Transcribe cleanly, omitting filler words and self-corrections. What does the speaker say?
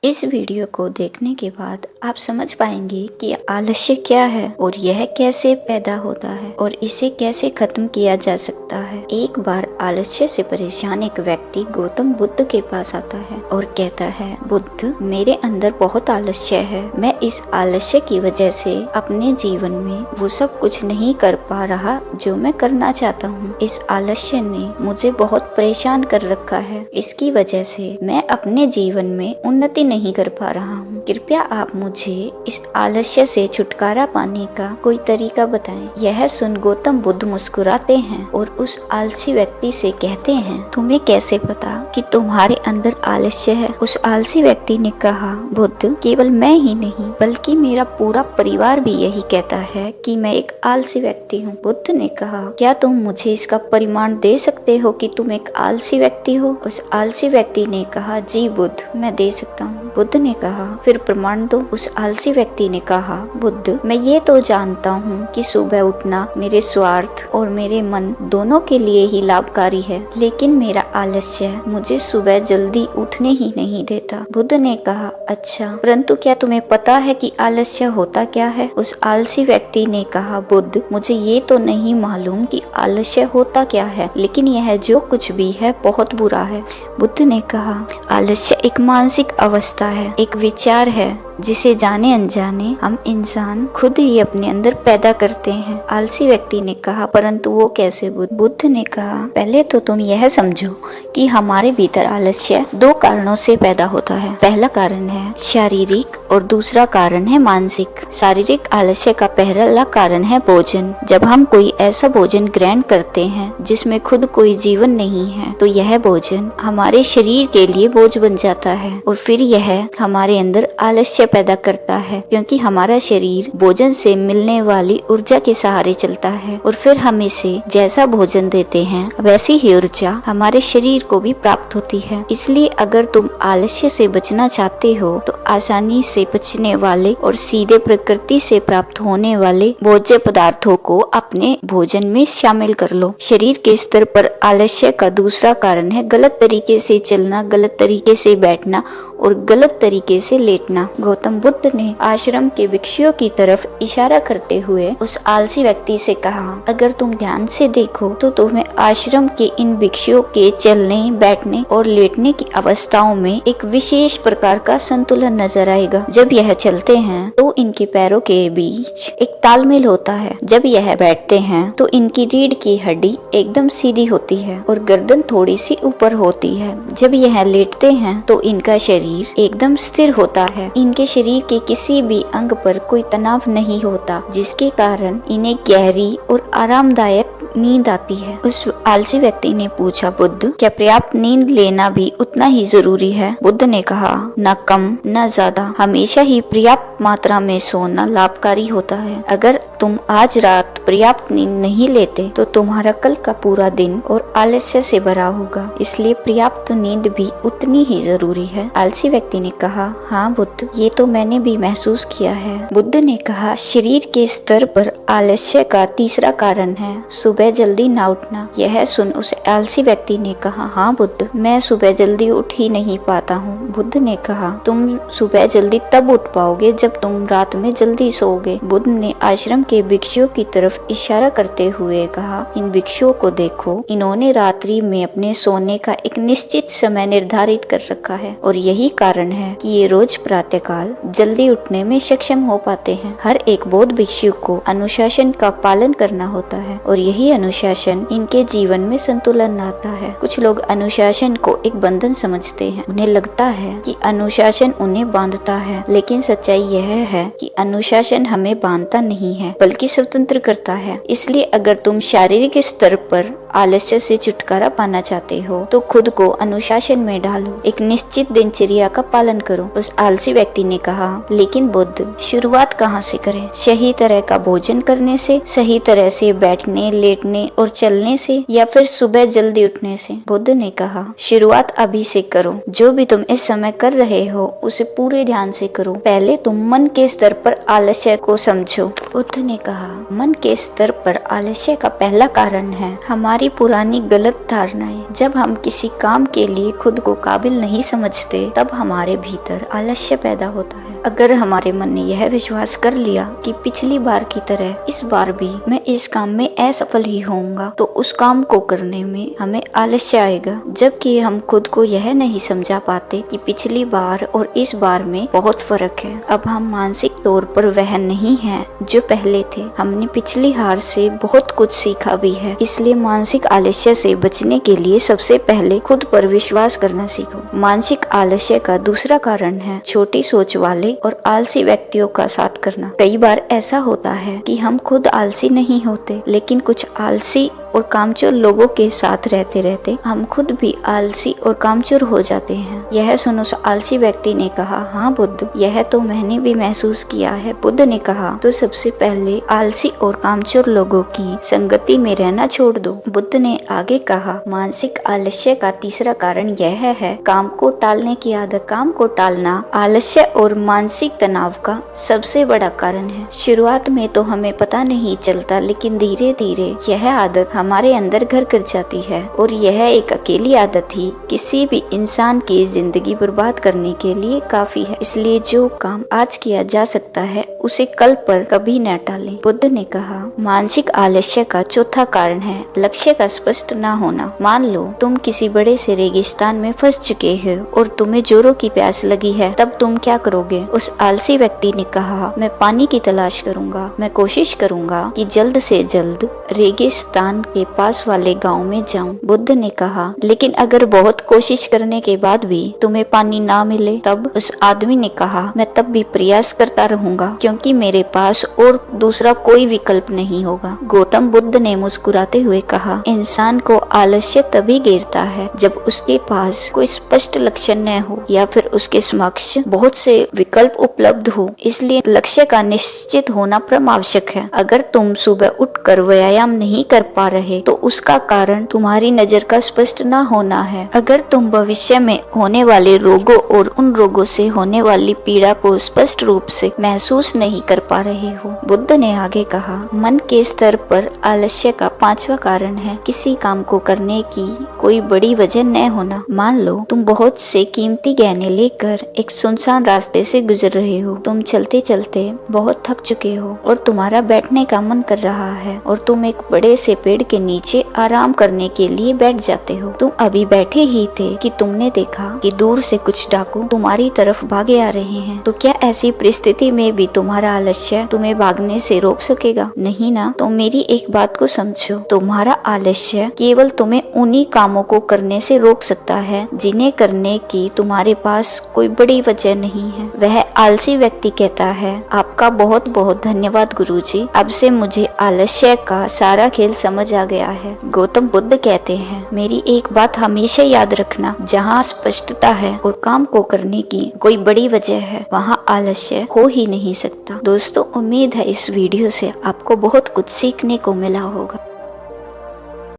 इस वीडियो को देखने के बाद आप समझ पाएंगे कि आलस्य क्या है और यह कैसे पैदा होता है और इसे कैसे खत्म किया जा सकता है। एक बार आलस्य से परेशान एक व्यक्ति गौतम बुद्ध के पास आता है और कहता है, बुद्ध, मेरे अंदर बहुत आलस्य है। मैं इस आलस्य की वजह से अपने जीवन में वो सब कुछ नहीं कर पा रहा जो मैं करना चाहता हूँ। इस आलस्य ने मुझे बहुत परेशान कर रखा है। इसकी वजह से मैं अपने जीवन में उन्नति नहीं कर पा रहा हूँ। कृपया आप मुझे इस आलस्य से छुटकारा पाने का कोई तरीका बताएं। यह सुन गौतम बुद्ध मुस्कुराते हैं और उस आलसी व्यक्ति से कहते हैं, तुम्हें कैसे पता कि तुम्हारे अंदर आलस्य है? उस आलसी व्यक्ति ने कहा, बुद्ध, केवल मैं ही नहीं बल्कि मेरा पूरा परिवार भी यही कहता है कि मैं एक आलसी व्यक्ति हूँ। बुद्ध ने कहा, क्या तुम मुझे इसका प्रमाण दे सकते हो कि तुम एक आलसी व्यक्ति हो? उस आलसी व्यक्ति ने कहा, जी बुद्ध, मैं दे सकता हूँ। बुद्ध ने कहा, फिर प्रमाण दो। उस आलसी व्यक्ति ने कहा, बुद्ध, मैं ये तो जानता हूँ कि सुबह उठना मेरे स्वार्थ और मेरे मन दोनों के लिए ही लाभकारी है, लेकिन मेरा आलस्य मुझे सुबह जल्दी उठने ही नहीं देता। बुद्ध ने कहा, अच्छा, परंतु क्या तुम्हें पता है कि आलस्य होता क्या है? उस आलसी व्यक्ति ने कहा, बुद्ध, मुझे ये तो नहीं मालूम कि आलस्य होता क्या है, लेकिन यह जो कुछ भी है बहुत बुरा है। बुद्ध ने कहा, आलस्य एक मानसिक अवस्था है, एक विचार है जिसे जाने अनजाने हम इंसान खुद ही अपने अंदर पैदा करते हैं। आलसी व्यक्ति ने कहा, परंतु वो कैसे? बुद्ध ने कहा, पहले तो तुम यह समझो कि हमारे भीतर आलस्य दो कारणों से पैदा होता है। पहला कारण है शारीरिक और दूसरा कारण है मानसिक। शारीरिक आलस्य का पहला कारण है भोजन। जब हम कोई ऐसा भोजन ग्रहण करते हैं जिसमें खुद कोई जीवन नहीं है, तो यह भोजन हमारे शरीर के लिए बोझ बन जाता है और फिर यह हमारे अंदर आलस्य पैदा करता है, क्योंकि हमारा शरीर भोजन से मिलने वाली ऊर्जा के सहारे चलता है और फिर हम इसे जैसा भोजन देते हैं वैसी ही ऊर्जा हमारे शरीर को भी प्राप्त होती है। इसलिए अगर तुम आलस्य से बचना चाहते हो तो आसानी से पचने वाले और सीधे प्रकृति से प्राप्त होने वाले भोज्य पदार्थों को अपने भोजन में शामिल कर लो। शरीर के स्तर पर आलस्य का दूसरा कारण है गलत तरीके से चलना, गलत तरीके से बैठना और गलत तरीके से लेटना। गौतम बुद्ध ने आश्रम के भिक्षुओं की तरफ इशारा करते हुए उस आलसी व्यक्ति से कहा, अगर तुम ध्यान से देखो तो तुम्हें आश्रम के इन भिक्षुओं के चलने, बैठने और लेटने की अवस्थाओं में एक विशेष प्रकार का संतुलन नजर आएगा। जब यह चलते हैं तो इनके पैरों के बीच एक तालमेल होता है। जब यह बैठते हैं तो इनकी रीढ़ की हड्डी एकदम सीधी होती है और गर्दन थोड़ी सी ऊपर होती है। जब यह लेटते हैं तो इनका शरीर एकदम स्थिर होता है। इनके शरीर के किसी भी अंग पर कोई तनाव नहीं होता, जिसके कारण इन्हें गहरी और आरामदायक नींद आती है। उस आलसी व्यक्ति ने पूछा, बुद्ध, क्या पर्याप्त नींद लेना भी उतना ही जरूरी है? बुद्ध ने कहा, न कम न ज्यादा, हमेशा ही पर्याप्त मात्रा में सोना लाभकारी होता है। अगर तुम आज रात पर्याप्त नींद नहीं लेते तो तुम्हारा कल का पूरा दिन और आलस्य से भरा होगा, इसलिए पर्याप्त नींद भी उतनी ही जरूरी है। आलसी व्यक्ति ने कहा, हाँ बुद्ध, ये तो मैंने भी महसूस किया है। बुद्ध ने कहा, शरीर के स्तर पर आलस्य का तीसरा कारण है सुबह जल्दी न उठना। यह सुन उस आलसी व्यक्ति ने कहा, हाँ बुद्ध, मैं सुबह जल्दी उठ ही नहीं पाता हूँ। बुद्ध ने कहा, तुम सुबह जल्दी तब उठ पाओगे जब तुम रात में जल्दी सोओगे। बुद्ध ने आश्रम के भिक्षुओं की तरफ इशारा करते हुए कहा, इन भिक्षुओं को देखो, इन्होंने रात्रि में अपने सोने का एक निश्चित समय निर्धारित कर रखा है और यही कारण है कि ये रोज प्रातःकाल जल्दी उठने में सक्षम हो पाते हैं। हर एक बौद्ध भिक्षु को अनुशासन का पालन करना होता है और यही अनुशासन इनके जीवन में संतुलन लाता है। कुछ लोग अनुशासन को एक बंधन समझते हैं। उन्हें लगता है कि अनुशासन उन्हें बांधता है, लेकिन सच्चाई यह है कि अनुशासन हमें बांधता नहीं है बल्कि स्वतंत्र करता है। इसलिए अगर तुम शारीरिक स्तर पर आलस्य से छुटकारा पाना चाहते हो तो खुद को अनुशासन में डालो, एक निश्चित दिनचर्या का पालन करो। उस आलसी व्यक्ति ने कहा, लेकिन बुद्ध, शुरुआत कहाँ से करें? सही तरह का भोजन करने से, सही तरह से बैठने, लेटने और चलने से, या फिर सुबह जल्दी उठने से? बुद्ध ने कहा, शुरुआत अभी से करो। जो भी तुम इस समय कर रहे हो उसे पूरे ध्यान से करो। पहले तुम मन के स्तर पर आलस्य को समझो। बुद्ध ने कहा, मन के स्तर पर आलस्य का पहला कारण है हमारी पुरानी गलत धारणाएं। जब हम किसी काम के लिए खुद को काबिल नहीं समझते तब हमारे भीतर आलस्य पैदा होता है। अगर हमारे मन ने यह विश्वास कर लिया कि पिछली बार की तरह इस बार भी मैं इस काम में असफल ही होऊंगा, तो उस काम को करने में हमें आलस्य आएगा। जबकि हम खुद को यह नहीं समझा पाते कि पिछली बार और इस बार में बहुत फर्क है। अब हम मानसिक तौर पर वह नहीं है जो पहले थे। हमने पिछली हार से बहुत कुछ सीखा भी है। इसलिए मानसिक आलस्य से बचने के लिए सबसे पहले खुद पर विश्वास करना सीखो। मानसिक आलस्य का दूसरा कारण है छोटी सोच वाले और आलसी व्यक्तियों का साथ करना। कई बार ऐसा होता है कि हम खुद आलसी नहीं होते, लेकिन कुछ आलसी और कामचोर लोगों के साथ रहते रहते हम खुद भी आलसी और कामचोर हो जाते हैं। यह सुनो आलसी व्यक्ति ने कहा, हाँ बुद्ध, यह तो मैंने भी महसूस किया है। बुद्ध ने कहा, तो सबसे पहले आलसी और कामचोर लोगों की संगति में रहना छोड़ दो। बुद्ध ने आगे कहा, मानसिक आलस्य का तीसरा कारण यह है काम को टालने की आदत। काम को टालना आलस्य और मानसिक तनाव का सबसे बड़ा कारण है। शुरुआत में तो हमें पता नहीं चलता, लेकिन धीरे धीरे यह आदत हमारे अंदर घर कर जाती है और यह एक अकेली आदत ही किसी भी इंसान की जिंदगी बर्बाद करने के लिए काफी है। इसलिए जो काम आज किया जा सकता है उसे कल पर कभी न टालें। बुद्ध ने कहा, मानसिक आलस्य का चौथा कारण है लक्ष्य का स्पष्ट न होना। मान लो तुम किसी बड़े से रेगिस्तान में फंस चुके हो और तुम्हें जोरों की प्यास लगी है, तब तुम क्या करोगे? उस आलसी व्यक्ति ने कहा, मैं पानी की तलाश करूंगा। मैं कोशिश करूंगा कि जल्द से जल्द रेगिस्तान के पास वाले गांव में जाऊं। बुद्ध ने कहा, लेकिन अगर बहुत कोशिश करने के बाद भी तुम्हें पानी ना मिले तब? उस आदमी ने कहा, मैं तब भी प्रयास करता रहूंगा, क्योंकि मेरे पास और दूसरा कोई विकल्प नहीं होगा। गौतम बुद्ध ने मुस्कुराते हुए कहा, इंसान को आलस्य तभी घेरता है जब उसके पास कोई स्पष्ट लक्ष्य न हो या फिर उसके समक्ष बहुत से विकल्प उपलब्ध हो। इसलिए लक्ष्य का निश्चित होना परम आवश्यक है। अगर तुम सुबह उठकर व्यायाम नहीं कर पा रहे तो उसका कारण तुम्हारी नजर का स्पष्ट न होना है। अगर तुम भविष्य में होने वाले रोगों और उन रोगों से होने वाली पीड़ा को स्पष्ट रूप से महसूस नहीं कर पा रहे हो। बुद्ध ने आगे कहा, मन के स्तर पर आलस्य का पांचवा कारण है किसी काम को करने की कोई बड़ी वजह न होना। मान लो तुम बहुत से कीमती गहने लेकर एक सुनसान रास्ते से गुजर रहे हो। तुम चलते चलते बहुत थक चुके हो और तुम्हारा बैठने का मन कर रहा है और तुम एक बड़े से पेड़ के नीचे आराम करने के लिए बैठ जाते हो। तुम अभी बैठे ही थे कि तुमने देखा कि दूर से कुछ डाकू तुम्हारी तरफ भागे आ रहे हैं। तो क्या ऐसी परिस्थिति में भी तुम्हारा आलस्य तुम्हें भागने से रोक सकेगा? नहीं ना। तो मेरी एक बात को समझो, तुम्हारा आलस्य केवल तुम्हें उन्हीं कामों को करने से रोक सकता है जिन्हें करने की तुम्हारे पास कोई बड़ी वजह नहीं है। वह आलसी व्यक्ति कहता है, आपका बहुत बहुत धन्यवाद गुरुजी, अब से मुझे आलस्य का सारा खेल समझ आ गया है। गौतम बुद्ध कहते हैं, मेरी एक बात हमेशा याद रखना, जहाँ स्पष्टता है और काम को करने की कोई बड़ी वजह है, वहाँ आलस्य हो ही नहीं सकता। दोस्तों, उम्मीद है इस वीडियो से आपको बहुत कुछ सीखने को मिला होगा।